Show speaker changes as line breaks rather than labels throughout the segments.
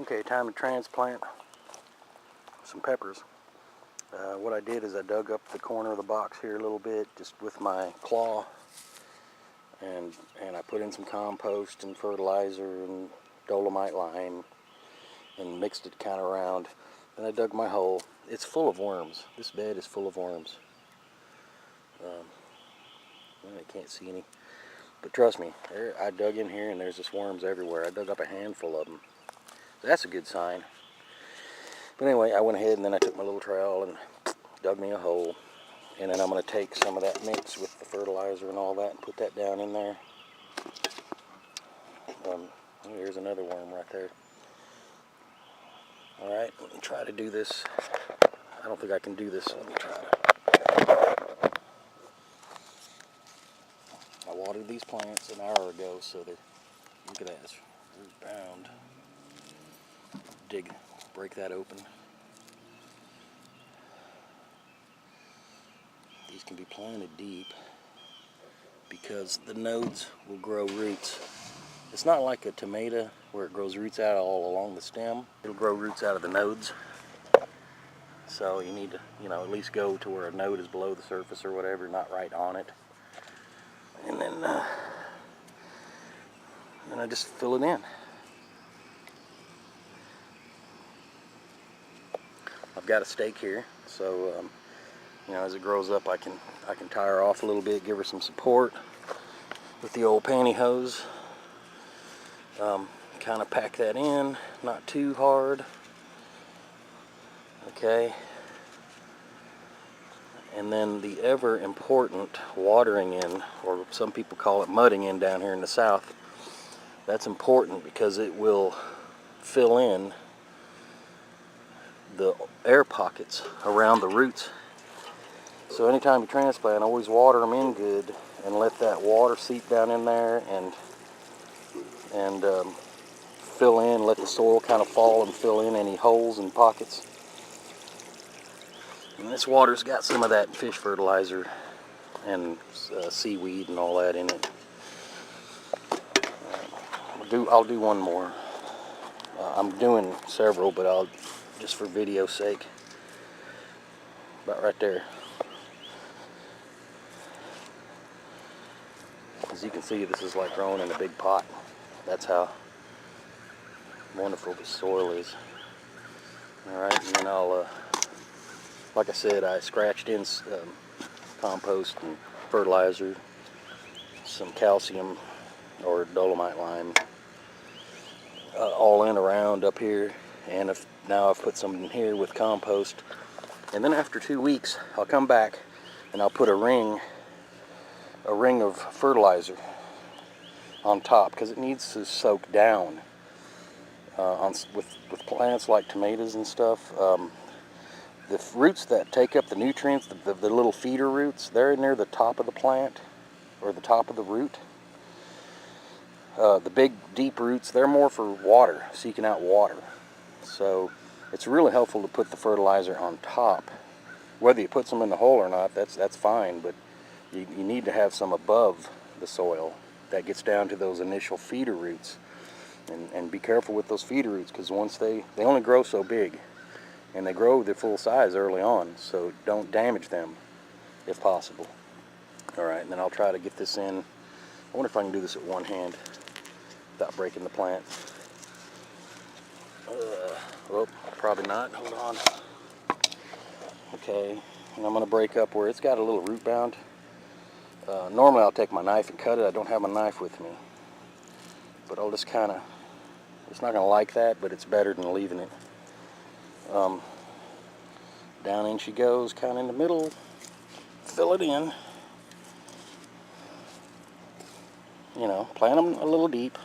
Okay, time to transplant some peppers. What I did is I dug up the corner of the box here a little bit just with my claw, and I put in some compost and fertilizer and dolomite lime and mixed it kind of around. Then I dug my hole. It's full of worms. This bed is full of worms. I can't see any, but trust me, I dug in here and there's just worms everywhere. I dug up a handful of them. That's a good sign. But anyway, I went ahead and then I took my little trowel and dug me a hole. And then I'm going to take some of that mix with the fertilizer and all that and put that down in there. Here's another worm right there. Alright, let me try to do this. I don't think I can do this, so let me try to. I watered these plants an hour ago, so they're, look at that, it's bound. Break that open. These can be planted deep because the nodes will grow roots. It's not like a tomato where it grows roots out all along the stem. It'll grow roots out of the nodes. So you need to, at least go to where a node is below the surface or whatever, not right on it. And then I just fill it in. I've got a stake here, so as it grows up, I can tie her off a little bit, give her some support with the old pantyhose. Kind of pack that in, not too hard. Okay. And then the ever important watering in, or some people call it mudding in down here in the south. That's important because it will fill in the air pockets around the roots. So anytime you transplant, always water them in good and let that water seep down in there and fill in, let the soil kind of fall and fill in any holes and pockets. And this water's got some of that fish fertilizer and seaweed and all that in it. I'll do one more. I'm doing several, but just for video's sake. About right there. As you can see, this is like growing in a big pot. That's how wonderful the soil is. Alright, and then I'll, like I said, I scratched in compost and fertilizer, some calcium or dolomite lime, all in around up here. And now I've put some in here with compost. And then after 2 weeks, I'll come back and I'll put a ring of fertilizer on top because it needs to soak down. With plants like tomatoes and stuff, the roots that take up the nutrients, the little feeder roots, they're near the top of the plant or the top of the root. The big deep roots, they're more for water, seeking out water. So it's really helpful to put the fertilizer on top. Whether you put some in the hole or not, that's fine, but you need to have some above the soil that gets down to those initial feeder roots. And be careful with those feeder roots because once they only grow so big and they grow their full size early on, so don't damage them if possible. Alright, and then I'll try to get this in. I wonder if I can do this at one hand without breaking the plant. Well, probably not. Hold on. Okay, and I'm going to break up where it's got a little root bound. Normally I'll take my knife and cut it. I don't have my knife with me. But I'll just kind of, it's not going to like that, but it's better than leaving it. Down in she goes, kind of in the middle. Fill it in. Plant them a little deep.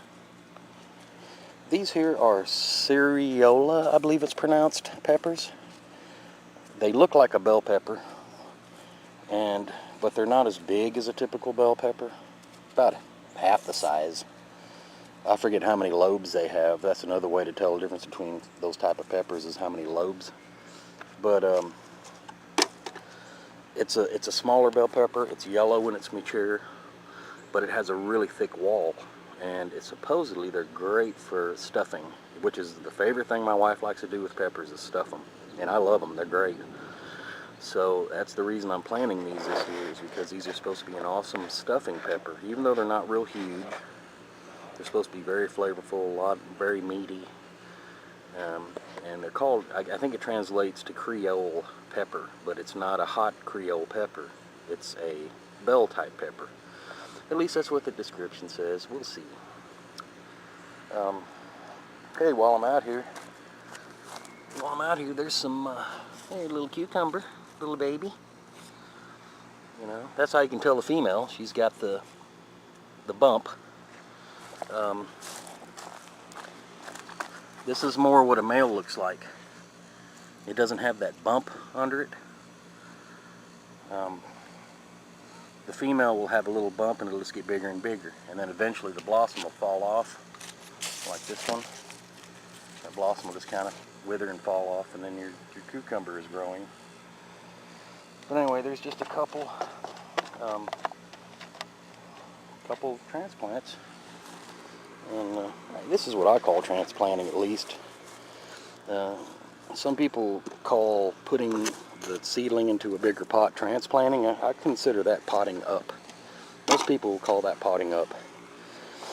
These here are cereola, I believe it's pronounced, peppers. They look like a bell pepper, but they're not as big as a typical bell pepper. About half the size. I forget how many lobes they have. That's another way to tell the difference between those type of peppers is how many lobes. But it's a smaller bell pepper. It's yellow when it's mature, but it has a really thick wall. and supposedly they're great for stuffing, which is the favorite thing my wife likes to do with peppers is stuff them, and I love them. They're great. So that's the reason I'm planting these this year, is because these are supposed to be an awesome stuffing pepper. Even though they're not real huge, they're supposed to be very flavorful, very meaty. And they're called, I think it translates to Creole pepper, but it's not a hot Creole pepper. It's a bell type pepper. At least that's what the description says. We'll see. Okay, while I'm out here, there's some, hey, little cucumber, little baby. You know, that's how you can tell the female. She's got the bump. This is more what a male looks like. It doesn't have that bump under it. The female will have a little bump and it'll just get bigger and bigger. And then eventually the blossom will fall off, like this one. That blossom will just kind of wither and fall off, and then your cucumber is growing. But anyway, there's just a couple transplants. And this is what I call transplanting, at least. Some people call putting the seedling into a bigger pot transplanting. I consider that potting up. Most people call that potting up.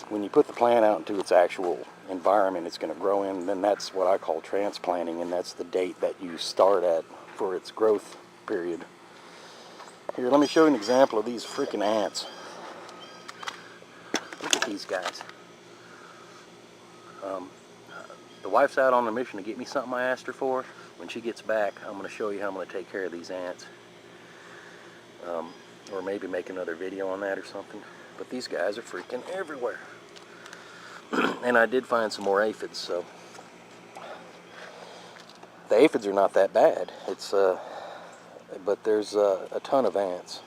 When you put the plant out into its actual environment it's going to grow in, then that's what I call transplanting, and that's the date that you start at for its growth period. Here, let me show you an example of these freaking ants. Look at these guys. The wife's out on a mission to get me something I asked her for. When she gets back, I'm going to show you how I'm going to take care of these ants. Or maybe make another video on that or something. But these guys are freaking everywhere. And I did find some more aphids, so the aphids are not that bad. But there's a ton of ants.